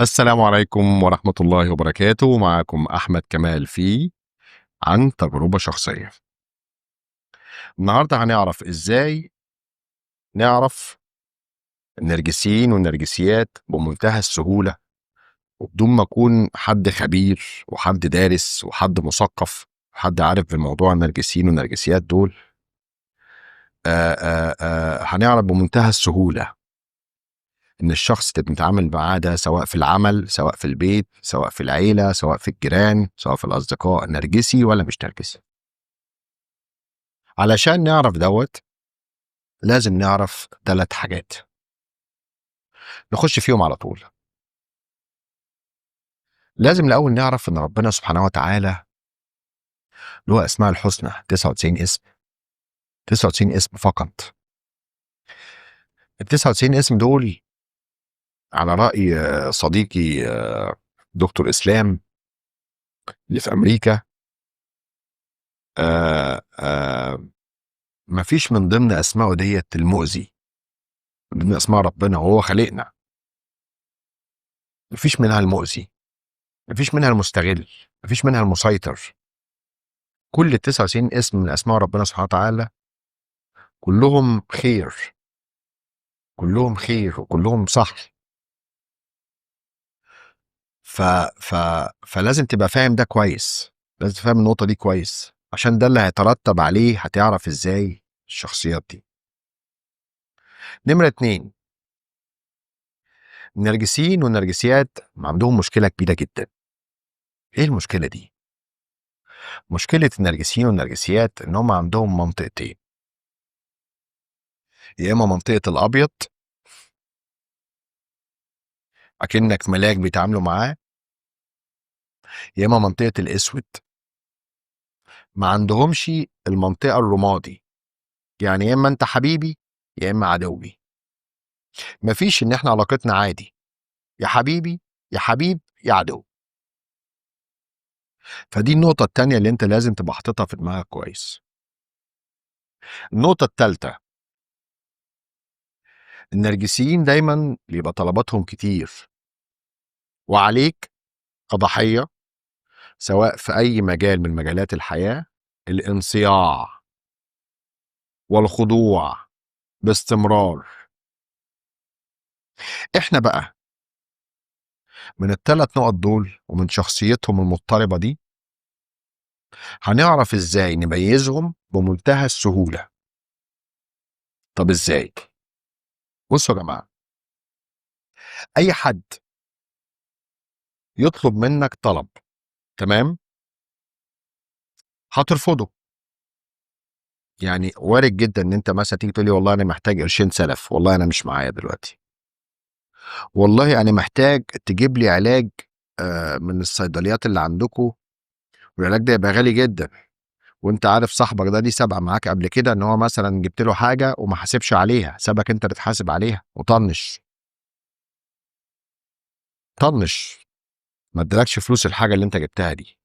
السلام عليكم ورحمة الله وبركاته. معكم أحمد كمال في عن تجربة شخصية. النهاردة هنعرف إزاي نعرف النرجسيين والنرجسيات بمنتهى السهولة، وبدون ما أكون حد خبير وحد دارس وحد مثقف وحد عارف بموضوع النرجسيين والنرجسيات دول. هنعرف بمنتهى السهولة إن الشخص اللي بنتعامل معاه ده، سواء في العمل، سواء في البيت، سواء في العيلة، سواء في الجيران، سواء في الأصدقاء، نرجسي ولا مش نرجسي. علشان نعرف لازم نعرف 3 حاجات، نخش فيهم على طول. لازم الأول نعرف إن ربنا سبحانه وتعالى له أسماء الحسنى 99 اسم، 99 اسم فقط. ال99 اسم دول على رأي صديقي دكتور إسلام اللي في أمريكا، ما فيش من ضمن أسمائه ديّة المؤذي، من ضمن أسماء ربنا وهو خالقنا، ما فيش منها المؤذي، ما فيش منها المستغل، ما فيش منها المسيطر. كل ال99 اسم من أسماء ربنا سبحانه وتعالى كلّهم خير، كلّهم خير وكلّهم صح. ف ف فلازم تبقى فاهم ده كويس، لازم تفهم النقطة دي كويس، عشان ده اللي هيترتب عليه هتعرف إزاي الشخصيات دي. نمرة 2، النرجسيين والنرجسيات عندهم مشكلة كبيرة جدًا. إيه المشكلة دي؟ مشكلة النرجسيين والنرجسيات إن هم عندهم منطقتين، يا إما منطقة الأبيض أكنك ملاك بيتعاملوا معاه، يا إما منطقة الأسود. ما عندهمش المنطقة الرمادي، يعني يا إما أنت حبيبي يا إما عدوي. ما فيش إن إحنا علاقتنا عادي، يا حبيبي، يا حبيب، يا عدو. فدي النقطة التانية اللي أنت لازم تبقى حاططها في دماغك كويس. النقطة التالتة، النرجسيين دايمًا بيبقى طلباتهم كتير، وعليك كضحية سواء في أي مجال من مجالات الحياة الانصياع والخضوع باستمرار. إحنا بقى من ال3 نقط دول ومن شخصيتهم المضطربة دي، هنعرف إزاي نميزهم بمنتهى السهولة. طب إزاي؟ بُصّوا يا جماعة، أي حد يطلب منك طلب، تمام، هترفضه. يعني وارد جدًا إن أنت مثلًا تيجي تقول لي والله أنا محتاج قرشين سلف، والله أنا مش معايا دلوقتي. والله أنا محتاج تجيب لي علاج من الصيدليات اللي عندكم، والعلاج ده هيبقى غالي جدًا، وأنت عارف صاحبك ده ليه سابقة معاك قبل كده إن هو مثلًا جبت له حاجة وما حاسبش عليها، سابك أنت اللي تحاسب عليها وطنّش، طنّش، ما ادالكش فلوس الحاجة اللي أنت جبتها دي.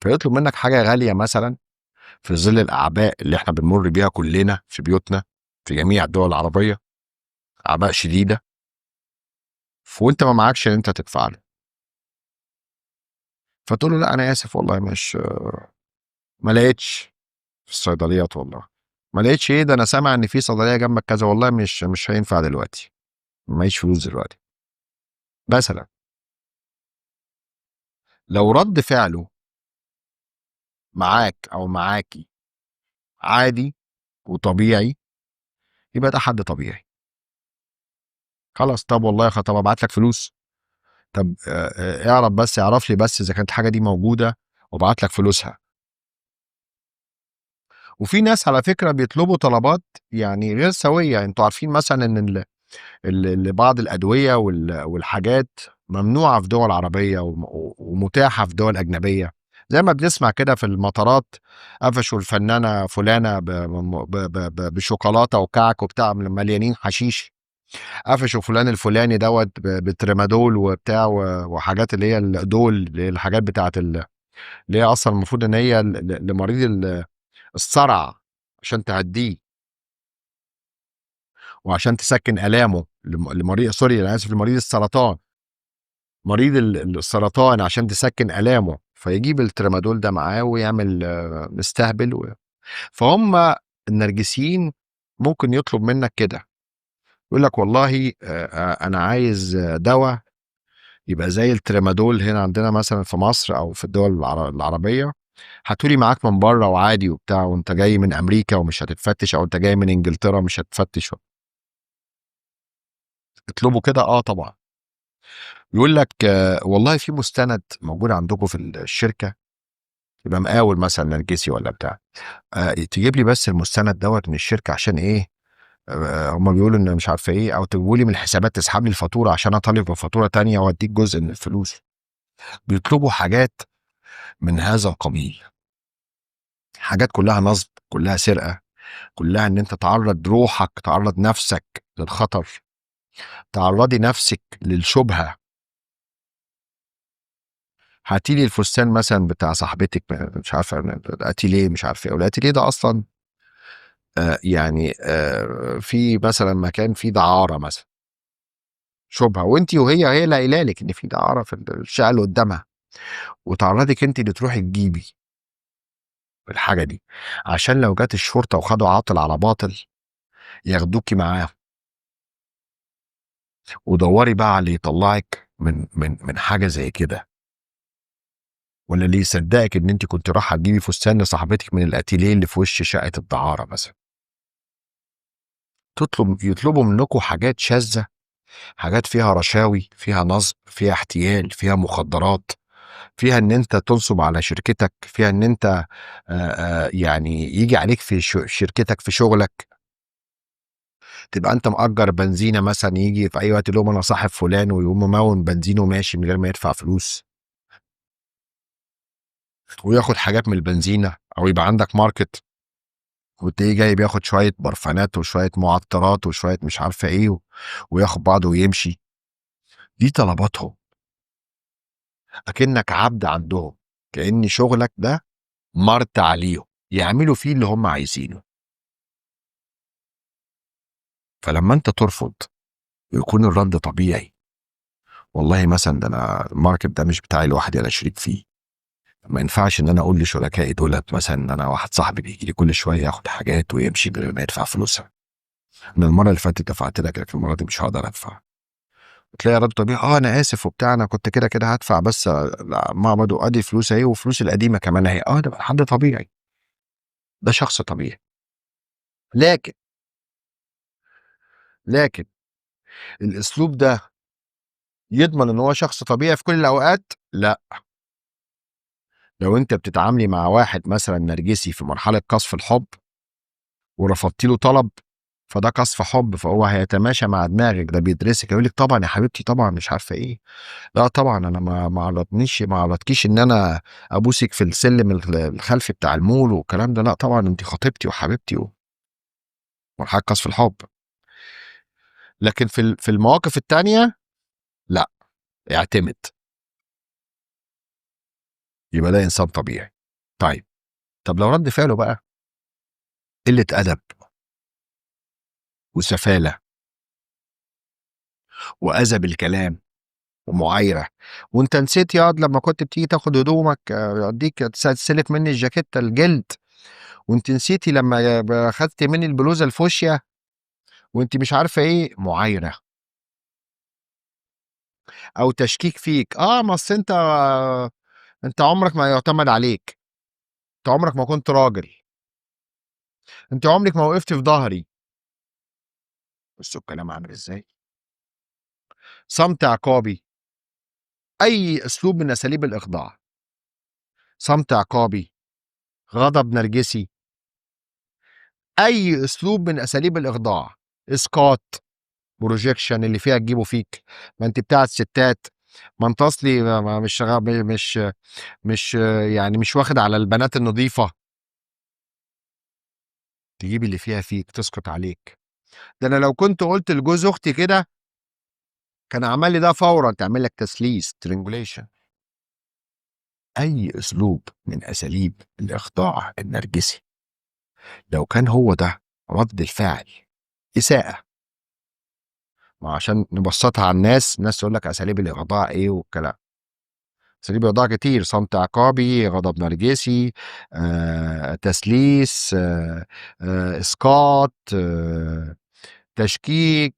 فيطلب منك حاجة غالية مثلًا في ظل الأعباء اللي إحنا بنمُر بيها كلنا في بيوتنا في جميع الدول العربية، أعباء شديدة، وأنت ما معاكش إن أنت تدفع له. فتقول له لأ أنا آسف والله مش ما لقيتش في الصيدليات والله. ما لقيتش إيه، ده أنا سامع إن في صيدلية جنبك كذا، والله مش هينفع دلوقتي، معيش فلوس دلوقتي. مثلًا لو رد فعله معاك أو معاكِ عادي وطبيعي، يبقى ده حد طبيعي. خلاص، طب والله طب أبعت لك فلوس؟ طب اعرف لي بس إذا كانت الحاجة دي موجودة وابعت لك فلوسها. وفي ناس على فكرة بيطلبوا طلبات يعني غير سوية. أنتم عارفين مثلًا إن بعض الأدوية والحاجات ممنوعة في دول عربية ومتاحة في دول أجنبية، زي ما بنسمع كده في المطارات قفشوا الفنانة فلانة بشوكولاتة وكعك وبتاع مليانين حشيش، قفشوا فلان الفلاني دوّة بترامادول وبتاع وحاجات اللي هي الدول اللي هي الحاجات بتاعة اللي هي أصلًا المفروض إن هي لمريض الصرع عشان تهدّيه وعشان تسكّن آلامه، لمريض سوري أنا آسف لمريض السرطان. مريض السرطان عشان تسكّن آلامه، فيجيب الترامادول ده معاه ويعمل مستهبل فهُم النرجسيين ممكن يطلب منّك كده، يقول لك والله أنا عايز دوا يبقى زي الترامادول هنا عندنا مثلًا في مصر أو في الدول العربية، هاته لي معاك من برّه وعادي وبتاع وأنت جاي من أمريكا ومش هتتفتش أو أنت جاي من إنجلترا مش هتتفتش، اطلبوا كده آه طبعًا. يقول لك والله في مستند موجود عندكم في الشركة، يبقى مقاول مثلًا نرجسي والّا بتاع، تجيب لي بس المستند دوّة من الشركة عشان إيه، هُم بيقولوا إن مش عارفة إيه، أو تجيبه لي من الحسابات تسحب لي الفاتورة عشان أطالب بفاتورة تانية وأدّيك جزء من الفلوس. بيطلبوا حاجات من هذا القبيل، حاجات كلّها نصب، كلّها سرقة، كلّها إن أنت تعرّض روحك، تعرّض نَفْسك للخطر، تعرّضي نَفْسِك للشُبهة. هاتي لي الفستان مثلًا بتاع صاحبتِك مش عارفة الأتيليه مش عارف إيه، والأتيليه ده أصلًا يعني في مثلًا مكان فيه دعارة مثلًا، شُبهة وهي اللي قايله لِك إن في دعارة في الشقة اللي قدّامها، وتعرّضِك أنتِ اللي تروحي تجيبي الحاجة دي، عشان لو جات الشرطة وخدوا عاطل على باطل ياخدوكِ معاهم، ودوّري بقى على اللي يطلّعِك من حاجة زي كده، والّا اللي يصدّقِك إن أنتِ كنتِ رايحة تجيبي فستان لصاحبتِك من الأتيليه اللي في وش شقة الدعارة مثلًا. يطلبوا منكم حاجات شاذة، حاجات فيها رشاوي، فيها نصب، فيها احتيال، فيها مخدرات، فيها إن أنت تنصب على شركتك، فيها إن أنت يعني ييجي عليك في شركتك في شغلك، تبقى أنت مأجّر بنزينة مثلًا ييجي في أي وقت يقول لهم أنا صاحب فلان ويقوم مموّن بنزينه وماشي من غير ما يدفع فلوس، وياخد حاجات من البنزينة، أو يبقى عندك ماركت وتلاقيه جاي بياخد شوية برفانات وشوية معطرات وشوية مش عارفة إيه، وياخد بعضه ويمشي، دي طلباتهم. أكنك عبد عندهم، كأن شغلك ده مرتع عليهم، يعملوا فيه اللي هم عايزينه. فلما أنت ترفض ويكون الرد طبيعي، والله مثلًا ده أنا الماركت ده مش بتاعي لوحدي أنا شريك فيه، ما ينفعش إن أنا أقول لشركائي دُولة مثلًا إن أنا واحد صاحبي بييجي لي كل شوية ياخد حاجات ويمشي من غير ما يدفع فلوسها، أنا المرة اللي فاتت دفعت لك لكن المرة دي مش هاقدر أدفع. تلاقي رد طبيعي أنا آسف وبتاع أنا كنت كده هادفع بس معبد وأدي فلوس أهي وفلوسي القديمة كمان أهي، ده حد طبيعي، ده شخص طبيعي. لكن لكن الأسلوب ده يضمن إن هو شخص طبيعي في كل الأوقات؟ لأ، لو أنتِ بتتعاملي مع واحد مثلًا نرجسي في مرحلة قذف الحب ورفضتِ له طلب، فده قذف حب، فهو هيتماشى مع دماغِك، ده بيدرسِك، هيقول لِك طبعًا يا حبيبتي طبعًا مش عارفة إيه، لأ طبعًا أنا ما عرضتكيش إن أنا أبوسِك في السلم الخلفي بتاع المول والكلام ده، لأ طبعًا أنتِ خطيبتي وحبيبتي مرحلة قذف الحب، لكن في المواقف التانية لأ، اعتمد، يبقى ده إنسان طبيعي. طيب طب لو رد فعله بقى قلة أدب وسفالة وأذى بالكلام ومُعايرة، وأنت نسيت ياض لمّا كنت بتيجي تاخد هدومك أدّيك تستلف منّي الجاكيتة الجلد، وأنتِ نسيتِ لمّا أخدتِ منّي البلوزة الفوشيا، وأنتِ مش عارفة إيه، مُعايرة أو تشكيك فيك، ما أصل أنت عمرك ما يُعتمد عليك، أنت عمرك ما كنت راجل، أنتِ عمرِك ما وقفتِ في ضهري، بُصّوا الكلام عامل إزاي، صمت عقابي، أي أسلوب من أساليب الإخضاع، صمت عقابي، غضب نرجسي، أي أسلوب من أساليب الإخضاع، إسقاط، projection اللي فيها تجيبه فيك، ما أنتِ بتاعة ستات، ما أنت أصلي ما مش مش يعني مش واخد على البنات النضيفة، تجيب اللي فيها فيك، تسقط عليك، ده أنا لو كنت قُلت لجوز أختي كده كان عمل لي ده فورًا، تعمل لك تثليث strangulation. أي أسلوب من أساليب الإخضاع النرجسي لو كان هو ده رد الفعل إساءة ما عشان نبسطها على الناس تقول لك اساليب الاغضاء ايه والكلام. اساليب الاغضاء كتير: صمت عقابي، غضب نرجسي، تسليس، اسقاط، تشكيك،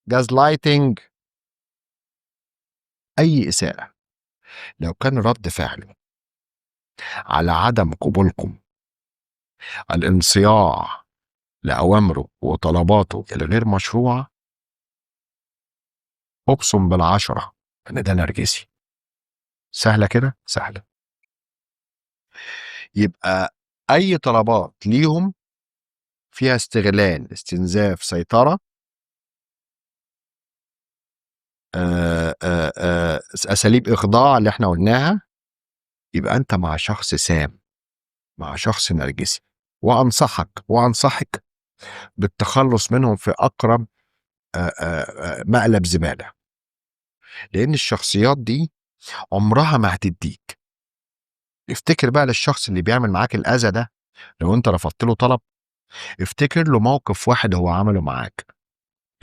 جاز لايتنج. اي اساءة لو كان رد فعله على عدم قبولكم الانصياع لأوامره وطلباته الغير مشروعة، أقسم بالعشرة إن ده نرجسي. سهلة كده، سهلة. يبقى أي طلبات ليهم فيها استغلال، استنزاف، سيطرة، أساليب إخضاع اللي إحنا قلناها، يبقى أنت مع شخص سام، مع شخص نرجسي. وأنصحك بالتخلص منهم في أقرب مقلب زبالة، لأن الشخصيات دي عمرها ما هتديك. افتكر بقى للشخص اللي بيعمل معاك الأذى ده، لو أنت رفضت له طلب، افتكر له موقف واحد هو عمله معاك،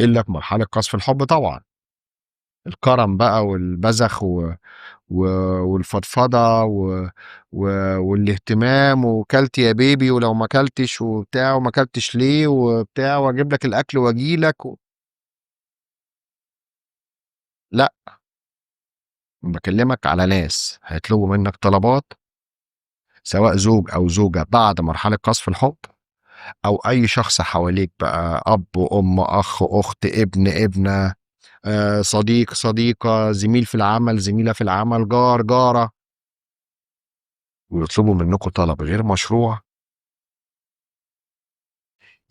إلا في مرحلة قذف الحب طبعا. الكرم بقى والبذخ و... والفضفضة و... والاهتمام، وكلت يا بيبي ولو ما كلتش وبتاع، وما كلتش ليه وبتاع، واجيب لك الاكل واجي لك لا، بكلمك على ناس هيطلبوا منك طلبات، سواء زوج او زوجة بعد مرحلة قذف الحب، او اي شخص حواليك بقى، اب وام، اخ، اخت، ابن، ابنة، صديق، صديقة، زميل في العمل، زميلة في العمل، جار، جارة، ويطلبوا منكم طلب غير مشروع،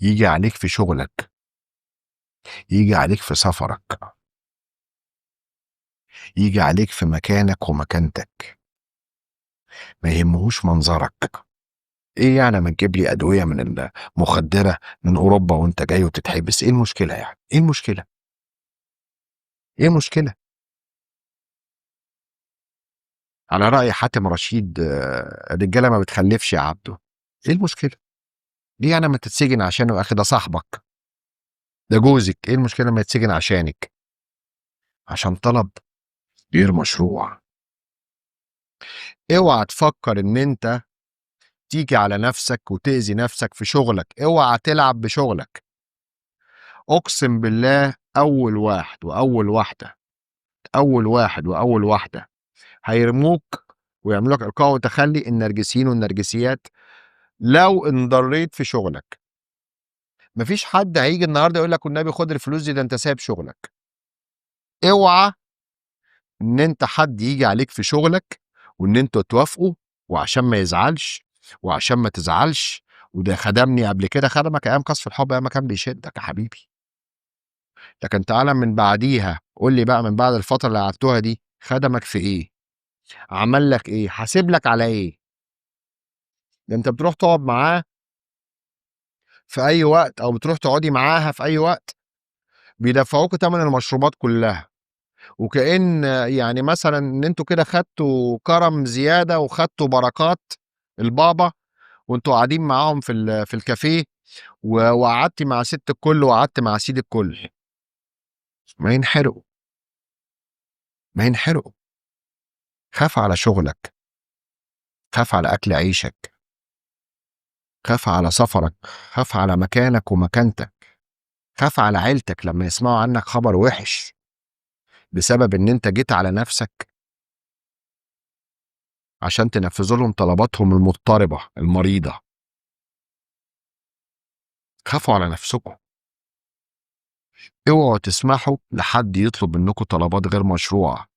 يجي عليك في شغلك، يجي عليك في سفرك، يجي عليك في مكانك ومكانتك، ما يهمهوش منظرك. ايه يعني ما تجيب لي ادويه من المخدره من اوروبا وانت جاي وتتحبس؟ ايه المشكله يعني؟ ايه المشكله؟ ايه المشكله؟ على راي حاتم رشيد، الرجاله ما بتخلفش يا عبده. ايه المشكله؟ ليه يعني ما تتسجن عشانه؟ يا اخي ده صاحبك، ده جوزك، ايه المشكله ما يتسجن عشانك؟ عشان طلب غير مشروع. اوعى تفكر ان انت تيجي على نفسك وتأذي نفسك في شغلك، اوعى تلعب بشغلك. اقسم بالله اول واحد واول واحده، اول واحد واول واحده هيرموك ويعملوا لك القاء وتخلي النرجسيين والنرجسيات لو انضريت في شغلك. مفيش حد هيجي النهارده يقول لك والنبي خد الفلوس دي، ده انت سايب شغلك. اوعى ان انت حد يجي عليك في شغلك وان انتوا توافقوا، وعشان ما يزعلش وعشان ما تزعلش. وده خدمني قبل كده، خدمك ايام قصف الحب، ايام ما كان بيشدك يا حبيبي. لكن تعالى من بعديها قول لي بقى، من بعد الفتره اللي قعدتوها دي، خدمك في ايه؟ عمل لك ايه؟ حاسب لك على ايه؟ ده انت بتروح تقعد معاه في اي وقت، او بتروح تقعدي معاها في اي وقت، بيدفعوك تمن المشروبات كلها، وكأن يعني مثلا ان انتوا كده خدتوا كرم زياده وخدتوا بركات البابا، وانتوا قاعدين معاهم في الكافيه، وقعدت مع ست الكل وقعدت مع سيد الكل. ما ينحرقوا، ما ينحرقوا. خاف على شغلك، خاف على اكل عيشك، خاف على سفرك، خاف على مكانك ومكانتك، خاف على عيلتك لما يسمعوا عنك خبر وحش بسبب ان انت جيت على نفسك عشان تنفذ لهم طلباتهم المضطربة المريضة. خافوا على نفسكم. اوعوا تسمحوا لحد يطلب منكم طلبات غير مشروعة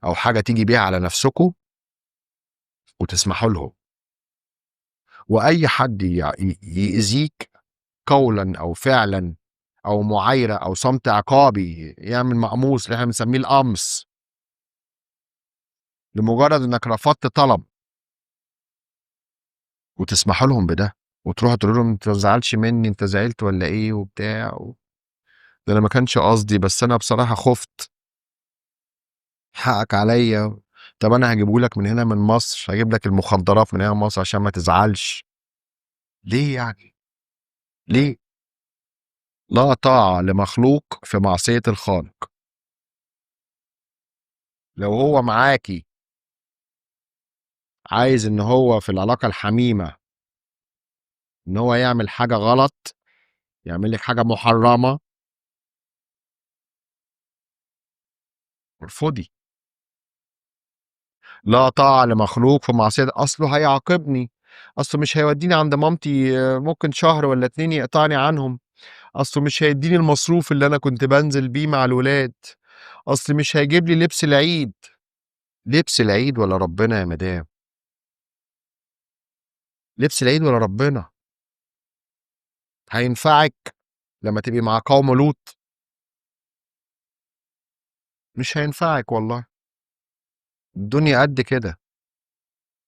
او حاجة تيجي بيها على نفسكم وتسمحوا لهم. واي حد يأذيك قولا او فعلا او معايرة او صمت عقابي، يعمل مقموص اللي احنا بنسميه القمص، لمجرد انك رفضت طلب، وتسمحوا لهم بده، وتروحوا تقولوا لهم انت ما تزعلش مني، انت زعلت ولا ايه وبتاع ده انا ما كانش قصدي، بس انا بصراحة خفت، حقك عليا. طب انا هجيبه لك من هنا من مصر، هجيب لك المخدرات من هنا من مصر عشان ما تزعلش. ليه يعني؟ ليه؟ لا طاعة لمخلوق في معصية الخالق. لو هو معاكِ عايز إن هو في العلاقة الحميمة إن هو يعمل حاجة غلط، يعمل لِك حاجة محرمة، ارفضي. لا طاعة لمخلوق في معصية، أصله هيعاقبني، أصله مش هيوديني عند مامتي ممكن شهر والّا 2 يقطعني عنهم، أصله مش هيدّيني المصروف اللي أنا كنت بانزل بيه مع الولاد، أصل مش هيجيب لي لبس العيد. لبس العيد والّا ربنا يا مدام؟ لبس العيد والّا ربنا؟ هينفعِك لمّا تبقي مع قوم لوط؟ مش هينفعِك والله. الدنيا قد كده،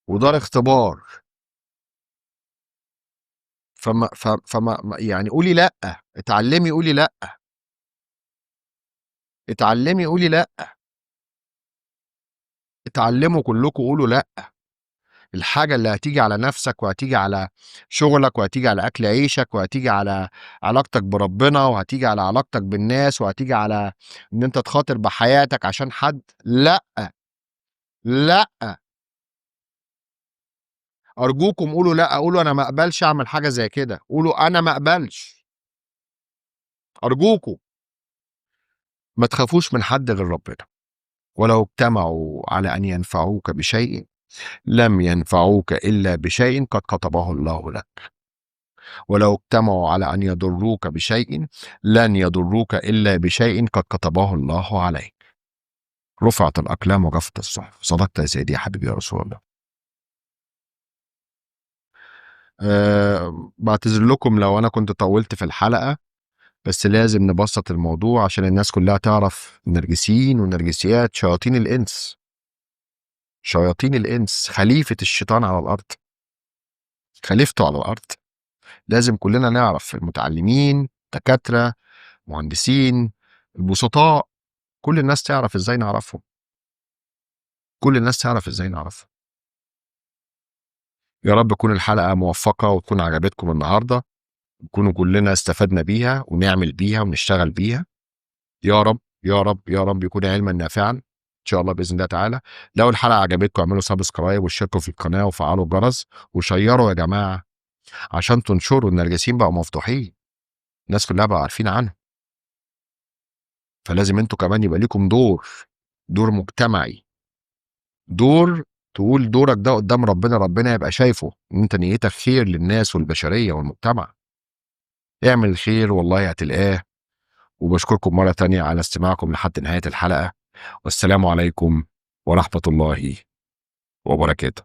ودار اختبار. فما يعني قولي لأ، اتعلمي قولي لأ، اتعلمي قولي لأ، اتعلموا كلكم قولوا لأ. الحاجة اللي هتيجي على نفسك وهتيجي على شغلك وهتيجي على أكل عيشك وهتيجي على علاقتك بربنا وهتيجي على علاقتك بالناس وهتيجي على إن أنت تخاطر بحياتك عشان حد، لأ، لأ، أرجوكم قولوا لأ، قولوا أنا ما أقبلش أعمل حاجة زي كده، قولوا أنا ما أقبلش، أرجوكم. ما تخافوش من حد غير ربنا. ولو اجتمعوا على أن ينفعوك بشيء لم ينفعوك إلا بشيء قد كتبه الله لك، ولو اجتمعوا على أن يضروك بشيء لن يضروك إلا بشيء قد كتبه الله عليك. رفعت الأقلام وجفت الصحف. صدقت يا سيدي يا حبيبي يا رسول الله. بعتذر لكم لو أنا كنت طولت في الحلقة، بس لازم نبسط الموضوع عشان الناس كلها تعرف النرجسيين والنرجسيات شياطين الإنس. شياطين الإنس خليفة الشيطان على الأرض، خليفته على الأرض. لازم كلنا نعرف، المتعلمين، دكاترة، مهندسين، البسطاء، كل الناس تعرف إزاي نعرفهم، كل الناس تعرف إزاي نعرفهم. يا رب تكون الحلقة موفقة وتكون عجبتكم النهاردة، نكونوا كلنا استفدنا بيها ونعمل بيها ونشتغل بيها. يا رب، يا رب، يا رب يكون علما نافعا إن شاء الله بإذن الله تعالى. لو الحلقة عجبتكم اعملوا سبسكرايب واشتركوا في القناة وفعلوا الجرس وشيروا يا جماعة عشان تنشروا. النرجسيين بقوا مفضوحين، الناس كلها بقوا عارفين عنهم، فلازم انتوا كمان يبقى ليكم دور، دور مجتمعي، دور تقول دورك ده قدام ربنا، ربنا يبقى شايفه ان انت نيتك خير للناس والبشرية والمجتمع. اعمل الخير والله هتلقاه. وبشكركم مرة تانية على استماعكم لحد نهاية الحلقة، والسلام عليكم ورحمة الله وبركاته.